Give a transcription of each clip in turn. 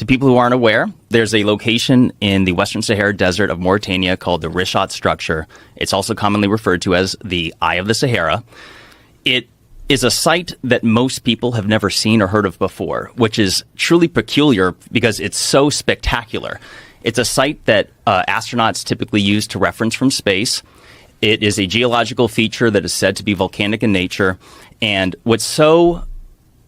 To people who aren't aware, there's a location in the Western Sahara Desert of Mauritania called the Richat Structure. It's also commonly referred to as the Eye of the Sahara. It is a site that most people have never seen or heard of before, which is truly peculiar because it's so spectacular. It's a site that astronauts typically use to reference from space. It is a geological feature that is said to be volcanic in nature. And what's so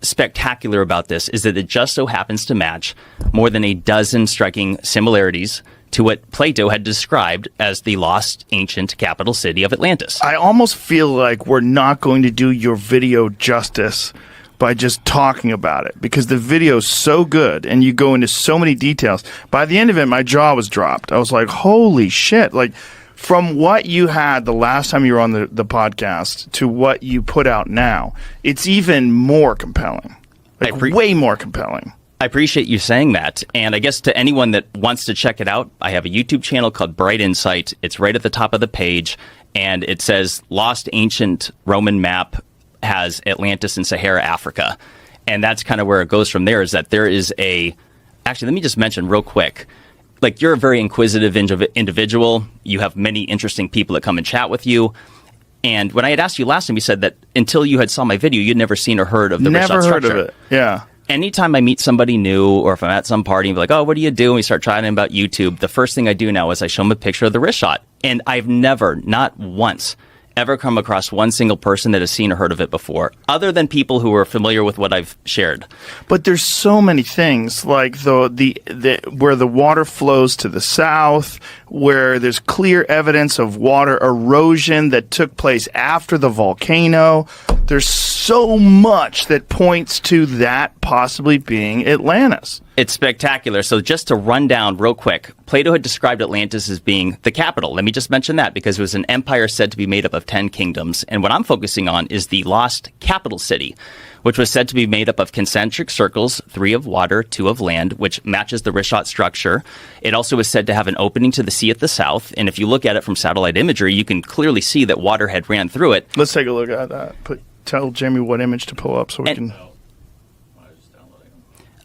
spectacular about this is that it just so happens to match more than a dozen striking similarities to what Plato had described as the lost ancient capital city of Atlantis. I almost feel like we're not going to do your video justice by just talking about it, because the video is so good and you go into so many details. By the end of it, my jaw was dropped. I was like, holy shit. Like, from what you had the last time you were on the podcast to what you put out now, it's even more compelling. Like, way more compelling. I appreciate you saying that. And I guess to anyone that wants to check it out, I have a YouTube channel called Bright Insight. It's right at the top of the page, and it says Lost Ancient Roman Map has Atlantis and Sahara Africa. And that's kind of where it goes from there, is that there is a... Actually, let me just mention real quick. Like, you're a very inquisitive individual. You have many interesting people that come and chat with you. And when I had asked you last time, you said that until you had saw my video, you'd never seen or heard of the Richat Structure. Never heard of it, yeah. Anytime I meet somebody new, or if I'm at some party and be like, oh, what do you do? And we start chatting about YouTube, the first thing I do now is I show them a picture of the Richat. And I've never, not once, ever come across one single person that has seen or heard of it before, other than people who are familiar with what I've shared. But there's so many things, like the where the water flows to the south, where there's clear evidence of water erosion that took place after the volcano. There's so much that points to that possibly being Atlantis. It's spectacular. So just to run down real quick, Plato had described Atlantis as being the capital. Let me just mention that, because it was an empire said to be made up of 10 kingdoms. And what I'm focusing on is the lost capital city, which was said to be made up of concentric circles, 3 of water, 2 of land, which matches the Richat structure. It also was said to have an opening to the sea at the south. And if you look at it from satellite imagery, you can clearly see that water had ran through it. Let's take a look at that. Tell Jamie what image to pull up so we can...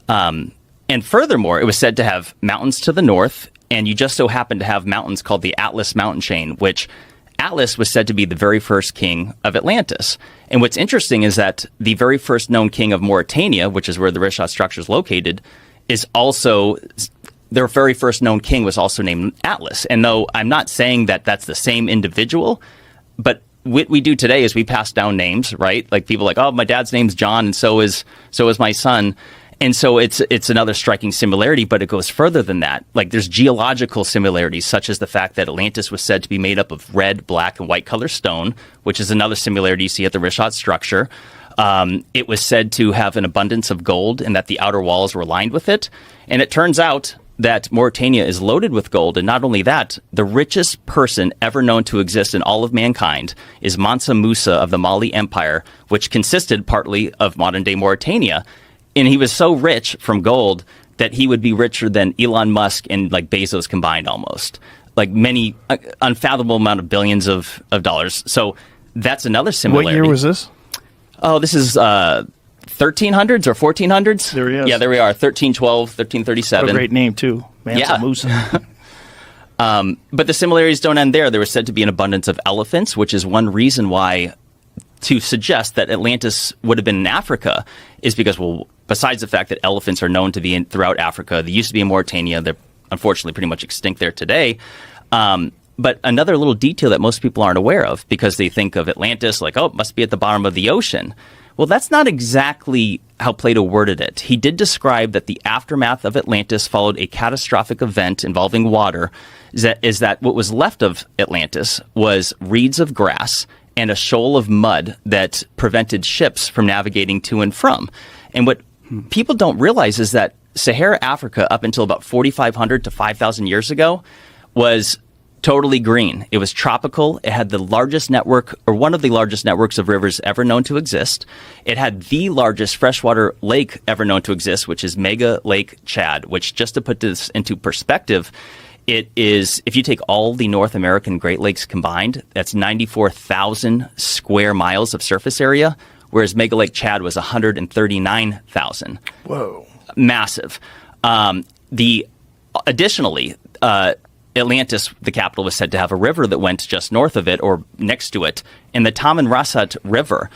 And furthermore, it was said to have mountains to the north, and you just so happen to have mountains called the Atlas mountain chain, which Atlas was said to be the very first king of Atlantis. And what's interesting is that the very first known king of Mauritania, which is where the Richat structure is located, is also... Their very first known king was also named Atlas. And though I'm not saying that that's the same individual, but what we do today is we pass down names, right? Like, people like, oh, my dad's name's John, and so is my son. And so it's another striking similarity, but it goes further than that. Like, there's geological similarities, such as the fact that Atlantis was said to be made up of red, black, and white color stone, which is another similarity you see at the Richat structure. It was said to have an abundance of gold, and that the outer walls were lined with it. And it turns out that Mauritania is loaded with gold, and not only that, the richest person ever known to exist in all of mankind is Mansa Musa of the Mali Empire, which consisted partly of modern-day Mauritania. And he was so rich from gold that he would be richer than Elon Musk and, like, Bezos combined almost. Like, many unfathomable amount of billions of dollars. So that's another similarity. What year was this? Oh, this is 1300s or 1400s. There he is. Yeah, there we are. 1312, 1337. What a great name, too. Mansa Musa. But the similarities don't end there. There was said to be an abundance of elephants, which is one reason why to suggest that Atlantis would have been in Africa is because, well, besides the fact that elephants are known to be throughout Africa, they used to be in Mauritania. They're unfortunately pretty much extinct there today. But another little detail that most people aren't aware of, because they think of Atlantis like, oh, it must be at the bottom of the ocean. Well, that's not exactly how Plato worded it. He did describe that the aftermath of Atlantis followed a catastrophic event involving water. Is that what was left of Atlantis was reeds of grass and a shoal of mud that prevented ships from navigating to and from. And what people don't realize is that Sahara Africa, up until about 4,500 to 5,000 years ago, was totally green. It was tropical. It had the largest network, or one of the largest networks of rivers ever known to exist. It had the largest freshwater lake ever known to exist, which is Mega Lake Chad, which, just to put this into perspective, it is, if you take all the North American Great Lakes combined, that's 94,000 square miles of surface area, whereas Mega Lake Chad was 139,000. Whoa. Massive. Additionally, Atlantis, the capital, was said to have a river that went just north of it or next to it, and the Tamanrasset River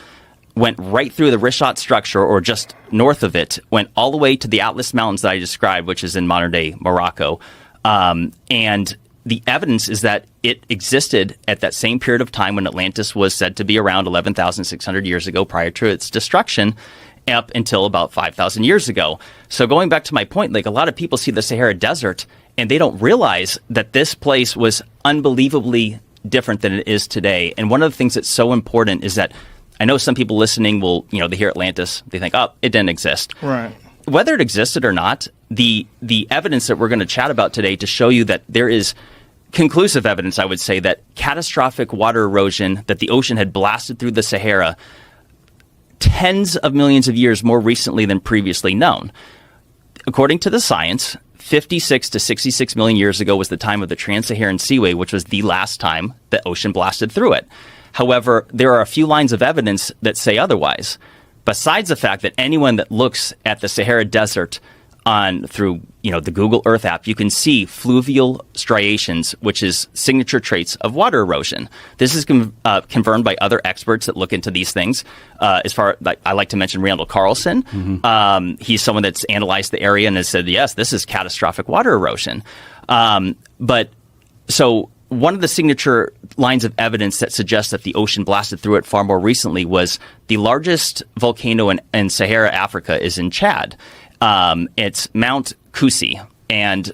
went right through the Rishat structure, or just north of it, went all the way to the Atlas Mountains that I described, which is in modern-day Morocco. And the evidence is that it existed at that same period of time when Atlantis was said to be around 11,600 years ago prior to its destruction, up until about 5,000 years ago. So going back to my point, like, a lot of people see the Sahara Desert and they don't realize that this place was unbelievably different than it is today. And one of the things that's so important is that I know some people listening will, they hear Atlantis, they think, oh, it didn't exist. Right. Whether it existed or not, the evidence that we're going to chat about today to show you that there is conclusive evidence, I would say, that catastrophic water erosion, that the ocean had blasted through the Sahara tens of millions of years more recently than previously known. According to the science, 56 to 66 million years ago was the time of the Trans-Saharan Seaway, which was the last time the ocean blasted through it. However, there are a few lines of evidence that say otherwise. Besides the fact that anyone that looks at the Sahara Desert through the Google Earth app, you can see fluvial striations, which is signature traits of water erosion. This is confirmed by other experts that look into these things. I like to mention Randall Carlson. Mm-hmm. He's someone that's analyzed the area and has said, yes, this is catastrophic water erosion. So one of the signature lines of evidence that suggests that the ocean blasted through it far more recently was the largest volcano in Sahara Africa is in Chad. It's Mount Kusi, and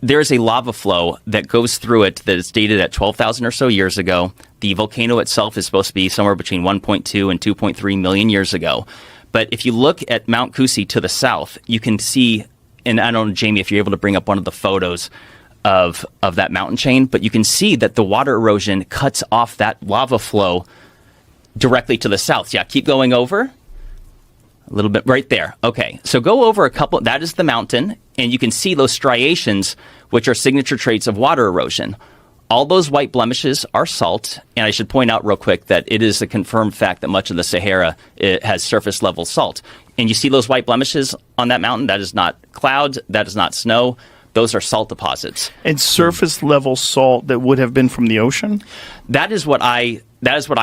there is a lava flow that goes through it that is dated at 12,000 or so years ago. The volcano itself is supposed to be somewhere between 1.2 and 2.3 million years ago. But if you look at Mount Kusi to the south, you can see, and I don't know, Jamie, if you're able to bring up one of the photos of that mountain chain, but you can see that the water erosion cuts off that lava flow directly to the south. Yeah, keep going over. A little bit right there. Okay, so go over a couple. That is the mountain, and you can see those striations, which are signature traits of water erosion. All those white blemishes are salt, and I should point out real quick that it is a confirmed fact that much of the Sahara has surface level salt. And you see those white blemishes on that mountain? That is not clouds. That is not snow. Those are salt deposits. And surface level salt that would have been from the ocean? That is what I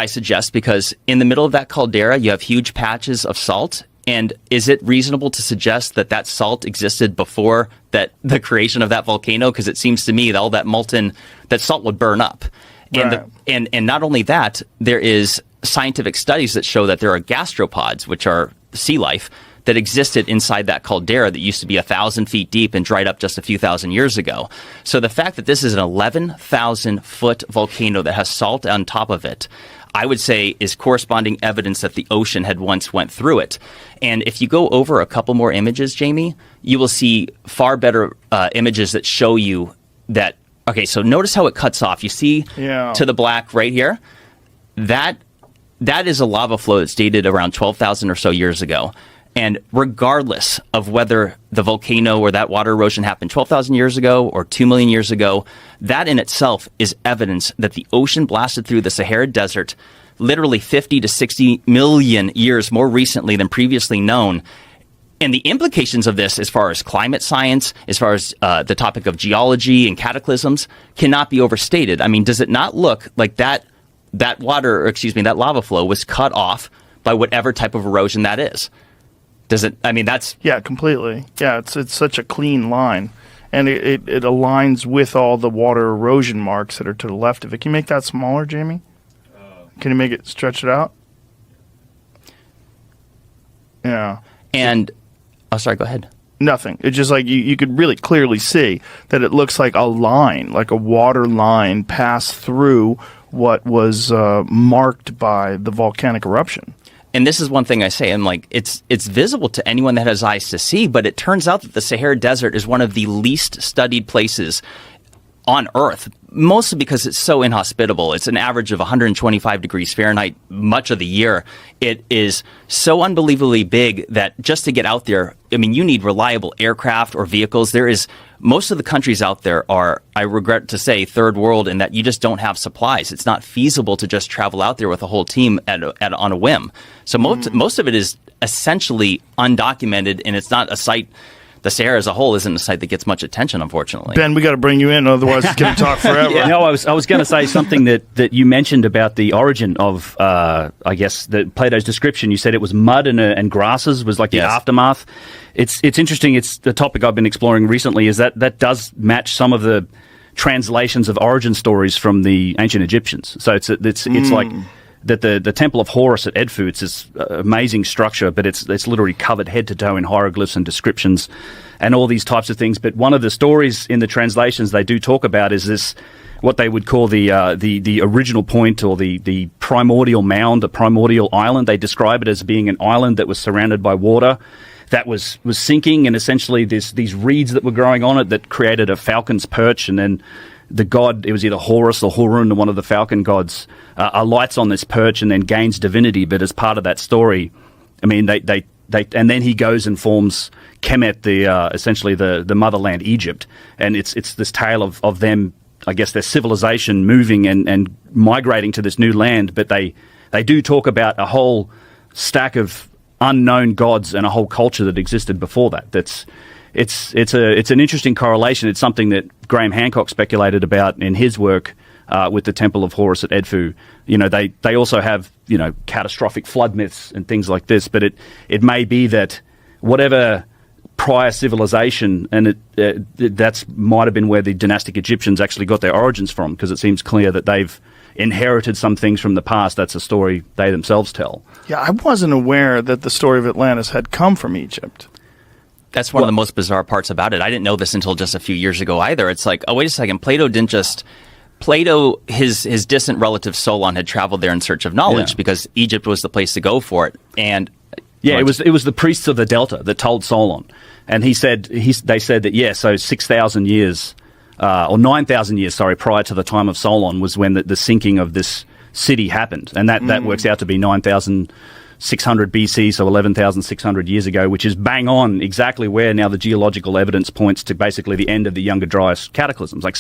suggest, because in the middle of that caldera, you have huge patches of salt. And is it reasonable to suggest that that salt existed before the creation of that volcano? Because it seems to me that all that salt would burn up. Right. And not only that, there is scientific studies that show that there are gastropods, which are sea life, that existed inside that caldera that used to be 1,000 feet deep and dried up just a few thousand years ago. So the fact that this is an 11,000-foot volcano that has salt on top of it, I would say, is corresponding evidence that the ocean had once went through it. And if you go over a couple more images, Jamie, you will see far better images that show you that. Okay, so notice how it cuts off. You see to the black right here? That is a lava flow that's dated around 12,000 or so years ago. And regardless of whether the volcano or that water erosion happened 12,000 years ago or 2 million years ago, that in itself is evidence that the ocean blasted through the Sahara Desert literally 50 to 60 million years more recently than previously known. And the implications of this, as far as climate science, as far as the topic of geology and cataclysms, cannot be overstated. I mean, does it not look like that lava flow was cut off by whatever type of erosion that is? Does it? I mean, that's... Yeah, completely. Yeah, it's such a clean line. And it aligns with all the water erosion marks that are to the left of it. Can you make that smaller, Jamie? Can you make it, stretch it out? Yeah. And... Oh, sorry, go ahead. Nothing. It's just like you could really clearly see that it looks like a line, like a water line passed through what was marked by the volcanic eruption. And this is one thing I say, and like it's visible to anyone that has eyes to see, but it turns out that the Sahara Desert is one of the least studied places on Earth, mostly because it's so inhospitable. It's an average of 125 degrees Fahrenheit much of the year. It is so unbelievably big that just to get out there, I mean, you need reliable aircraft or vehicles. Most of the countries out there are, I regret to say, third world in that you just don't have supplies. It's not feasible to just travel out there with a whole team on a whim. So most of it is essentially undocumented, and it's not a site the Sahara as a whole isn't a site that gets much attention, unfortunately. Ben, we got to bring you in, otherwise it's going to talk forever. Yeah. No, I was going to say something that you mentioned about the origin of, I guess, Plato's description. You said it was mud and grasses was like the aftermath. It's interesting. It's the topic I've been exploring recently. Is that does match some of the translations of origin stories from the ancient Egyptians. So it's like that the Temple of Horus at Edfu, it's this amazing structure, but it's literally covered head to toe in hieroglyphs and descriptions and all these types of things. But one of the stories in the translations they do talk about is this, what they would call the original point, or the primordial mound, the primordial island. They describe it as being an island that was surrounded by water that was sinking, and essentially these reeds that were growing on it that created a falcon's perch, and then the god, it was either Horus or Horun, one of the falcon gods, alights on this perch and then gains divinity. But as part of that story, I mean, they and then he goes and forms Kemet, essentially the motherland Egypt, and it's this tale of them, I guess, their civilization moving and migrating to this new land. But they do talk about a whole stack of unknown gods and a whole culture that existed before that. It's an interesting correlation. It's something that Graham Hancock speculated about in his work with the Temple of Horus at Edfu. You know, they also have, you know, catastrophic flood myths and things like this. But it may be that whatever prior civilization, and that's might have been where the dynastic Egyptians actually got their origins from, because it seems clear that they've inherited some things from the past. That's a story they themselves tell. Yeah, I wasn't aware that the story of Atlantis had come from Egypt. That's one of the most bizarre parts about it. I didn't know this until just a few years ago either. It's like, oh, wait a second. Plato, his distant relative Solon had traveled there in search of knowledge because Egypt was the place to go for it. And it was the priests of the Delta that told Solon. And they said that, so 6,000 years, or 9,000 years, prior to the time of Solon was when the sinking of this city happened. And that works out to be 9,600 BC, so 11,600 years ago, which is bang on exactly where now the geological evidence points to basically the end of the Younger Dryas cataclysms. Like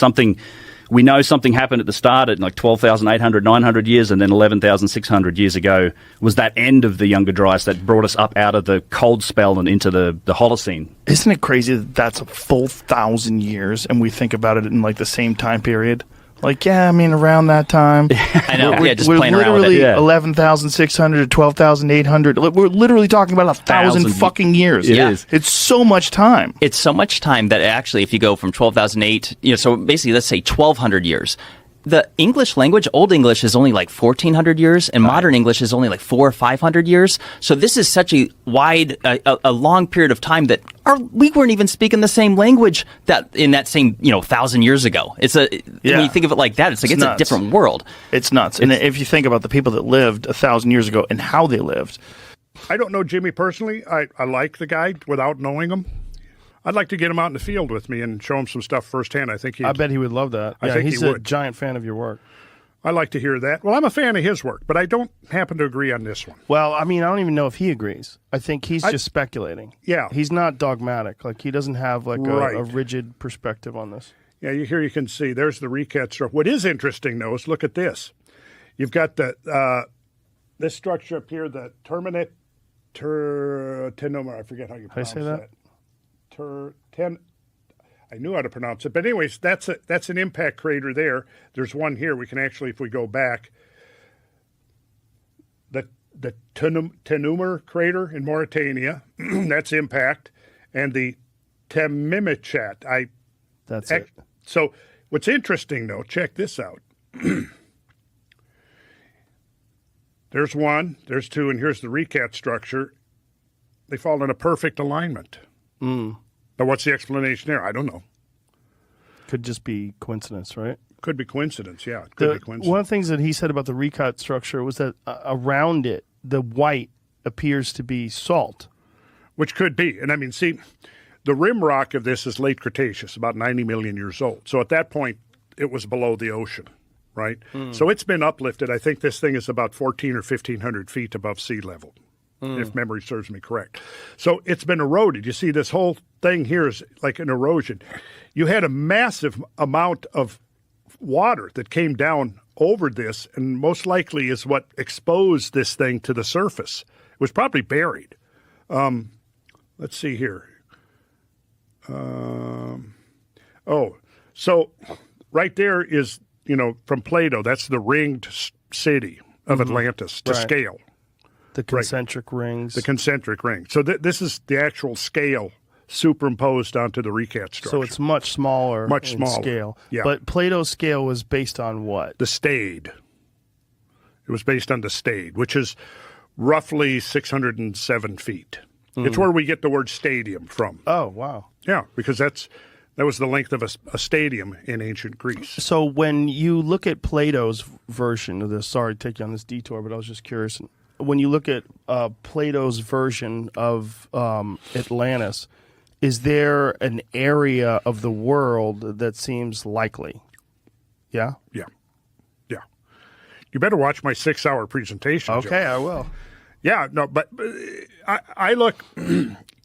we know something happened at the start at like 12,800, 900 years, and then 11,600 years ago was that end of the Younger Dryas that brought us up out of the cold spell and into the Holocene. Isn't it crazy that that's a full 1,000 years, and we think about it in like the same time period? Like, yeah, I mean, around that time. I know. We're just playing around with it. Literally 11,600 to 12,800. We're literally talking about 1,000 fucking years. It is. It's so much time. It's so much time that actually, if you go from 12,008, so basically, let's say 1,200 years. The English language, Old English, is only like 1,400 years, and Modern English is only like 400 or 500 years. So this is such a wide, a long period of time that we weren't even speaking the same language that in that same 1,000 years ago. When you think of it like that, it's a different world. It's nuts. And if you think about the people that lived 1,000 years ago and how they lived, I don't know Jimmy personally. I like the guy without knowing him. I'd like to get him out in the field with me and show him some stuff firsthand. I bet he would love that. I think he's a giant fan of your work. I like to hear that. Well, I'm a fan of his work, but I don't happen to agree on this one. Well, I mean, I don't even know if he agrees. I think he's just speculating. Yeah. He's not dogmatic. Like, he doesn't have like a rigid perspective on this. Yeah, here you can see. There's the recap structure. What is interesting, though, is look at this. You've got this structure up here, the terminate tenoma. I forget how you pronounce that. I knew how to pronounce it, but anyways, that's an impact crater there. There's one here. We can actually, if we go back, the Tenumer crater in Mauritania, that's impact, and the Temimichat. That's it. So what's interesting though, check this out. There's one, there's two, and here's the recat structure. They fall in a perfect alignment. Now, what's the explanation there? I don't know. Could just be coincidence, right? Could be coincidence, yeah. Could be coincidence. One of the things that he said about the recut structure was that around it, the white appears to be salt. Which could be. And I mean, see, the rim rock of this is late Cretaceous, about 90 million years old. So at that point, it was below the ocean, right? So it's been uplifted. I think this thing is about 1,400 or 1,500 feet above sea level. If memory serves me correct. So it's been eroded. You see, this whole thing here is like an erosion. You had a massive amount of water that came down over this, and most likely is what exposed this thing to the surface. It was probably buried. Let's see here. So right there is, from Plato, that's the ringed city of Atlantis to Right. scale. The concentric rings. The concentric ring. So this is the actual scale superimposed onto the recat structure. So it's much smaller Much in smaller. scale. Yeah. But Plato's scale was based on what? the stade. It was based on the stade, which is roughly 607 feet. It's where we get the word stadium from. Oh, wow. Yeah, because that was the length of a stadium in ancient Greece. So when you look at Plato's version of this, sorry to take you on this detour, but I was just curious. When you look at Plato's version of Atlantis, is there an area of the world that seems likely? Yeah? Yeah. Yeah. You better watch my 6-hour presentation. Okay, Joe. I will. Yeah, no, but I look,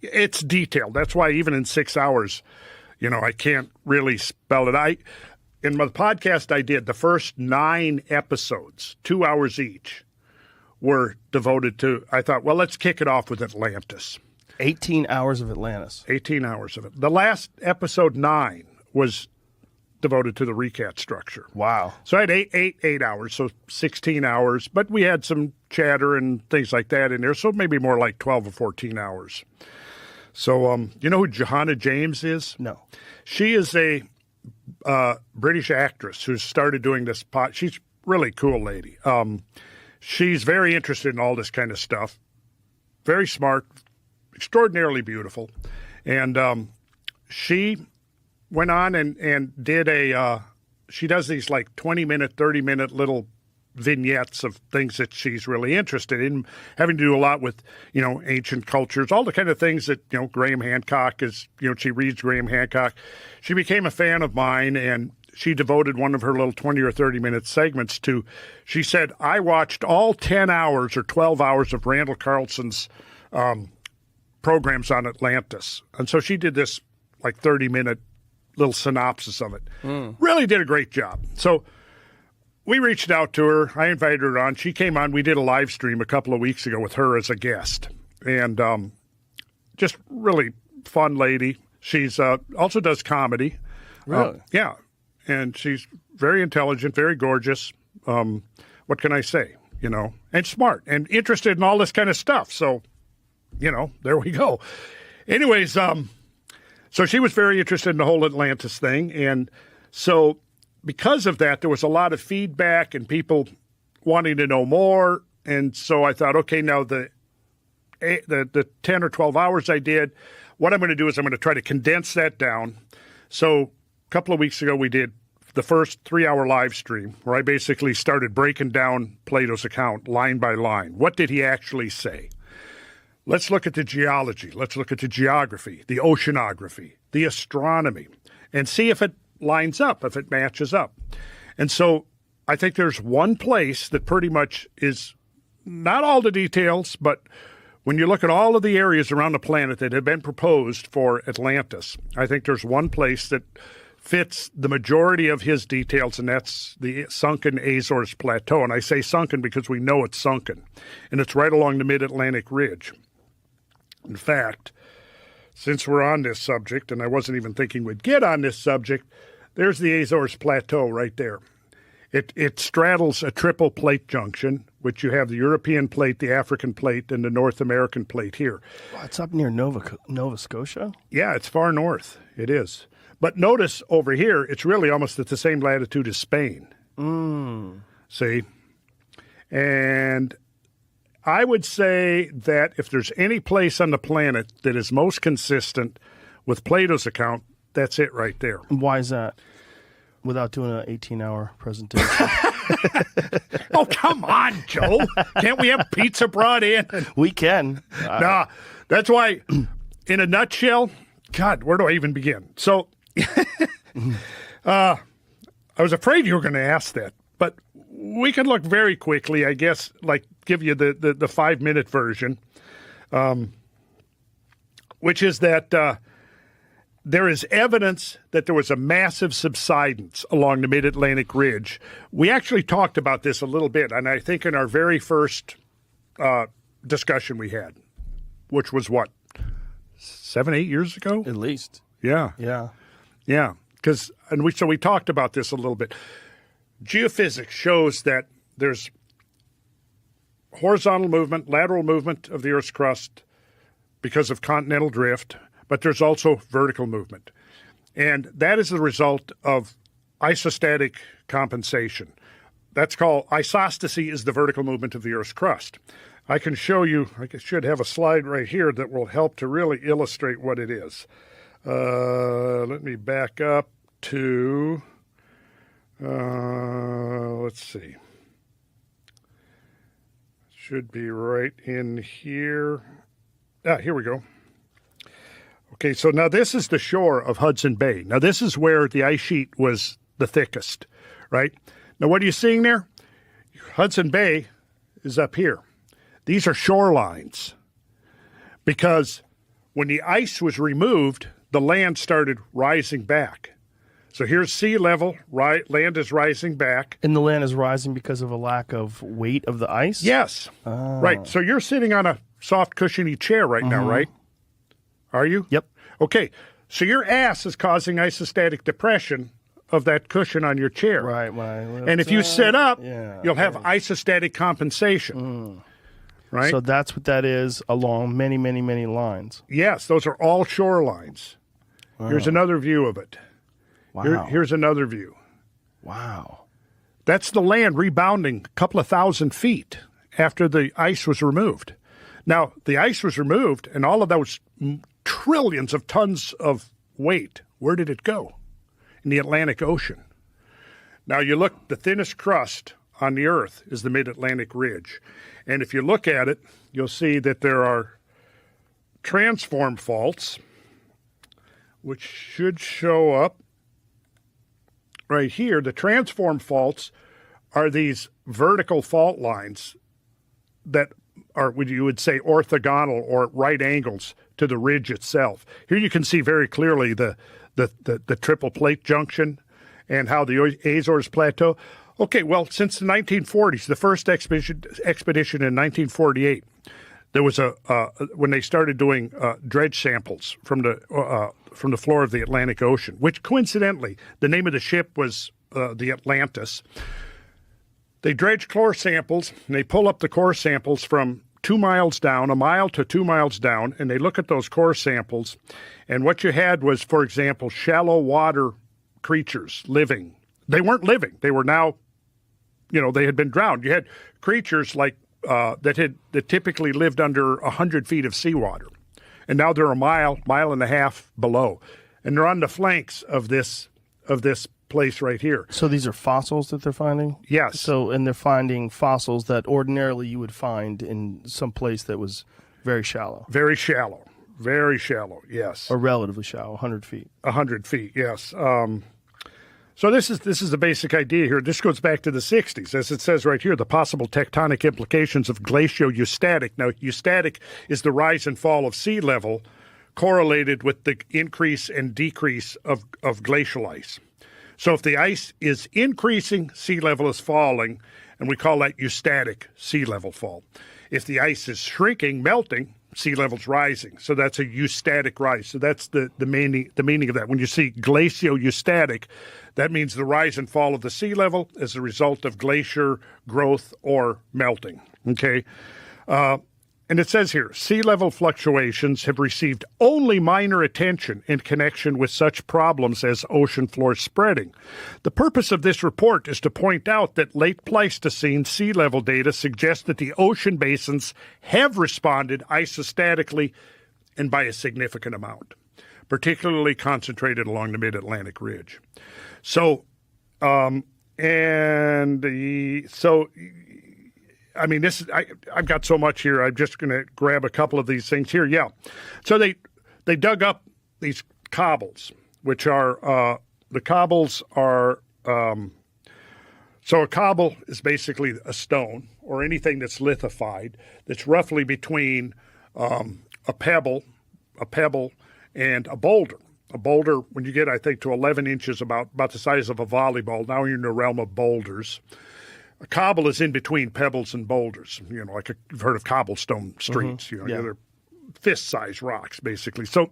it's detailed. That's why even in 6 hours, I can't really spell it. In my podcast I did, the first 9 episodes, 2 hours each, were devoted to, I thought, well, let's kick it off with Atlantis. 18 hours of Atlantis. 18 hours of it. The last episode 9 was devoted to the recat structure. Wow. So I had eight hours, so 16 hours, but we had some chatter and things like that in there, so maybe more like 12 or 14 hours. So, you know who Johanna James is? No. She is a British actress who started doing this She's a really cool lady. She's very interested in all this kind of stuff. Very smart, extraordinarily beautiful. And she went on and did she does these like 20-minute, 30-minute little vignettes of things that she's really interested in, having to do a lot with, ancient cultures, all the kind of things that, Graham Hancock is, she reads Graham Hancock. She became a fan of mine, and she devoted one of her little 20 or 30-minute segments to, she said, I watched all 10 hours or 12 hours of Randall Carlson's programs on Atlantis. And so she did this like 30-minute little synopsis of it. Really did a great job. So we reached out to her. I invited her on. She came on. We did a live stream a couple of weeks ago with her as a guest. And just really fun lady. She's also does comedy. Really? Yeah. And she's very intelligent, very gorgeous. What can I say? And smart and interested in all this kind of stuff. So, there we go. Anyways, so she was very interested in the whole Atlantis thing. And so because of that, there was a lot of feedback and people wanting to know more. And so I thought, okay, now the 10 or 12 hours I did, what I'm going to do is I'm going to try to condense that down. So a couple of weeks ago, we did the first 3-hour live stream where I basically started breaking down Plato's account line by line. What did he actually say? Let's look at the geology. Let's look at the geography, the oceanography, the astronomy, and see if it lines up, if it matches up. And so I think there's one place that pretty much is not all the details, but when you look at all of the areas around the planet that have been proposed for Atlantis, I think there's one place that fits the majority of his details, and that's the sunken Azores Plateau. And I say sunken because we know it's sunken, and it's right along the mid-Atlantic ridge. In fact, since we're on this subject, and I wasn't even thinking we'd get on this subject, there's the Azores Plateau right there. It straddles a triple plate junction, which you have the European plate, the African plate, and the North American plate here. Well, it's up near Nova Scotia? Yeah, it's far north. It is. But notice over here, it's really almost at the same latitude as Spain. See? And I would say that if there's any place on the planet that is most consistent with Plato's account, that's it right there. Why is that? Without doing an 18-hour presentation. Oh, come on, Joe. Can't we have pizza brought in? We can. Nah, that's why, in a nutshell, God, where do I even begin? So, I was afraid you were going to ask that, but we can look very quickly, I guess, like give you the 5-minute version, which is that there is evidence that there was a massive subsidence along the mid-Atlantic ridge. We actually talked about this a little bit, and I think in our very first discussion we had, which was what, 7-8 years ago? At least. Yeah. Yeah. Yeah. So we talked about this a little bit. Geophysics shows that there's horizontal movement, lateral movement of the Earth's crust because of continental drift, but there's also vertical movement. And that is the result of isostatic compensation. That's called isostasy, is the vertical movement of the Earth's crust. I can show you, I should have a slide right here that will help to really illustrate what it is. Let me back up to, let's see. Should be right in here. Here we go. Okay, so now this is the shore of Hudson Bay. Now this is where the ice sheet was the thickest, right? Now what are you seeing there? Hudson Bay is up here. These are shorelines because when the ice was removed, the land started rising back. So here's sea level, land is rising back. And the land is rising because of a lack of weight of the ice? Yes. Right. So you're sitting on a soft, cushiony chair right now, right? Are you? Yep. Okay. So your ass is causing isostatic depression of that cushion on your chair. Right. And if you sit up, you'll have isostatic compensation. Right? So that's what that is along many, many, many lines. Yes, those are all shorelines. Here's another view of it. Wow. Here's another view. Wow. That's the land rebounding a couple of thousand feet after the ice was removed. Now, the ice was removed, and all of those trillions of tons of weight, where did it go? In the Atlantic Ocean. Now, you look, the thinnest crust on the Earth is the Mid-Atlantic Ridge. And if you look at it, you'll see that there are transform faults, which should show up right here. The transform faults are these vertical fault lines that are what you would say orthogonal or right angles to the ridge itself. Here you can see very clearly the triple plate junction and how the Azores Plateau. Okay, well, since the 1940s, the first expedition in 1948, there was when they started doing dredge samples from the floor of the Atlantic Ocean, which coincidentally, the name of the ship was the Atlantis. They dredge core samples, and they pull up the core samples from 2 miles down, a mile to 2 miles down, and they look at those core samples. And what you had was, for example, shallow water creatures living. They weren't living. They were now, they had been drowned. You had creatures like that typically lived under 100 feet of seawater. And now they're a mile and a half below. And they're on the flanks of this place right here. So these are fossils that they're finding? Yes. And they're finding fossils that ordinarily you would find in some place that was very shallow. Very shallow. Very shallow, yes. Or relatively shallow, 100 feet. 100 feet, yes. So this is the basic idea here. This goes back to the 60s. As it says right here, the possible tectonic implications of glacial-eustatic. Now, eustatic is the rise and fall of sea level correlated with the increase and decrease of glacial ice. So if the ice is increasing, sea level is falling, and we call that eustatic sea level fall. If the ice is shrinking, melting, sea level's rising. So that's a eustatic rise. So that's the meaning of that. When you see glacial-eustatic, that means the rise and fall of the sea level as a result of glacier growth or melting. Okay? And it says here, sea level fluctuations have received only minor attention in connection with such problems as ocean floor spreading. The purpose of this report is to point out that late Pleistocene sea level data suggests that the ocean basins have responded isostatically and by a significant amount, particularly concentrated along the Mid-Atlantic Ridge. So, I've got so much here. I'm just going to grab a couple of these things here. Yeah. So they dug up these cobbles, which are, the cobbles are, so a cobble is basically a stone or anything that's lithified that's roughly between a pebble and a boulder. A boulder, when you get, I think, to 11 inches, about the size of a volleyball, now you're in the realm of boulders. A cobble is in between pebbles and boulders, like you've heard of cobblestone streets, they're fist-sized rocks, basically. So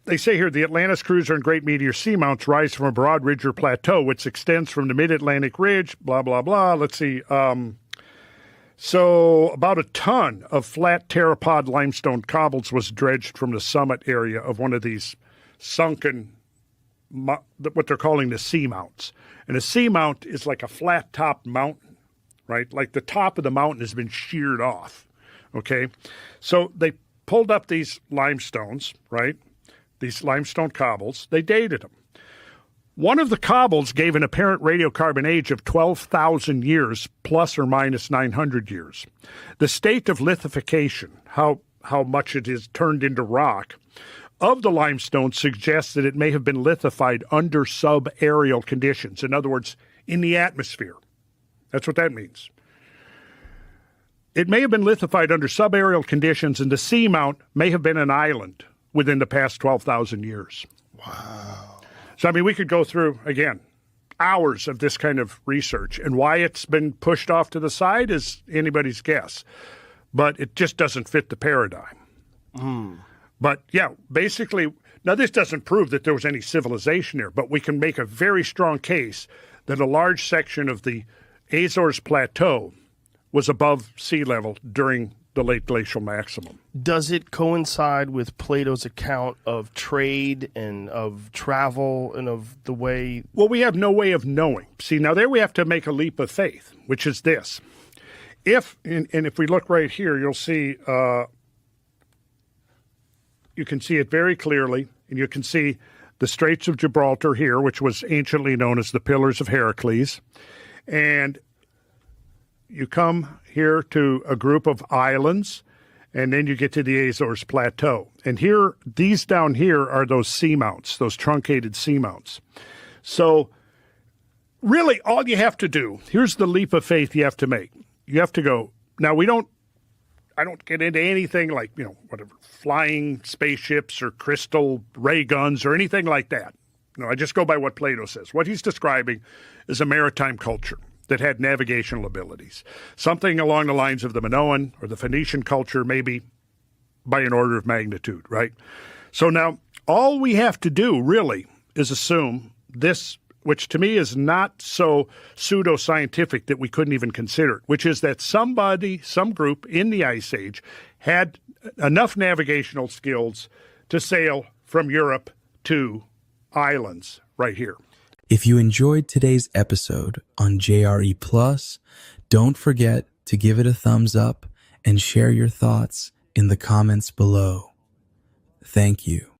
they say here the Atlantis cruiser and great meteor seamounts rise from a broad ridge or plateau, which extends from the mid-Atlantic ridge, blah, blah, blah. Let's see. So about a ton of flat pteropod limestone cobbles was dredged from the summit area of one of these sunken, what they're calling the seamounts. And a seamount is like a flat-topped mountain, right? Like the top of the mountain has been sheared off, okay? So they pulled up these limestones, right? These limestone cobbles. They dated them. One of the cobbles gave an apparent radiocarbon age of 12,000 years, plus or minus 900 years. The state of lithification, how much it is turned into rock, of the limestone suggests that it may have been lithified under subaerial conditions. In other words, in the atmosphere. That's what that means. It may have been lithified under subaerial conditions, and the seamount may have been an island within the past 12,000 years. Wow. So, I mean, we could go through, again, hours of this kind of research, and why it's been pushed off to the side is anybody's guess. But it just doesn't fit the paradigm. But, yeah, basically, now this doesn't prove that there was any civilization there, but we can make a very strong case that a large section of the Azores Plateau was above sea level during the late glacial maximum. Does it coincide with Plato's account of trade and of travel and of the way? Well, we have no way of knowing. See, now there we have to make a leap of faith, which is this. If we look right here, you'll see, you can see it very clearly, and you can see the Straits of Gibraltar here, which was anciently known as the Pillars of Heracles. And you come here to a group of islands, and then you get to the Azores Plateau. And here, these down here are those seamounts, those truncated seamounts. So really all you have to do, here's the leap of faith you have to make. You have to go, now I don't get into anything like, whatever, flying spaceships or crystal ray guns or anything like that. No, I just go by what Plato says. What he's describing is a maritime culture that had navigational abilities. Something along the lines of the Minoan or the Phoenician culture, maybe by an order of magnitude, right? So now all we have to do really is assume this, which to me is not so pseudoscientific that we couldn't even consider it, which is that some group in the Ice Age had enough navigational skills to sail from Europe to islands right here. If you enjoyed today's episode on JRE Plus, don't forget to give it a thumbs up and share your thoughts in the comments below. Thank you.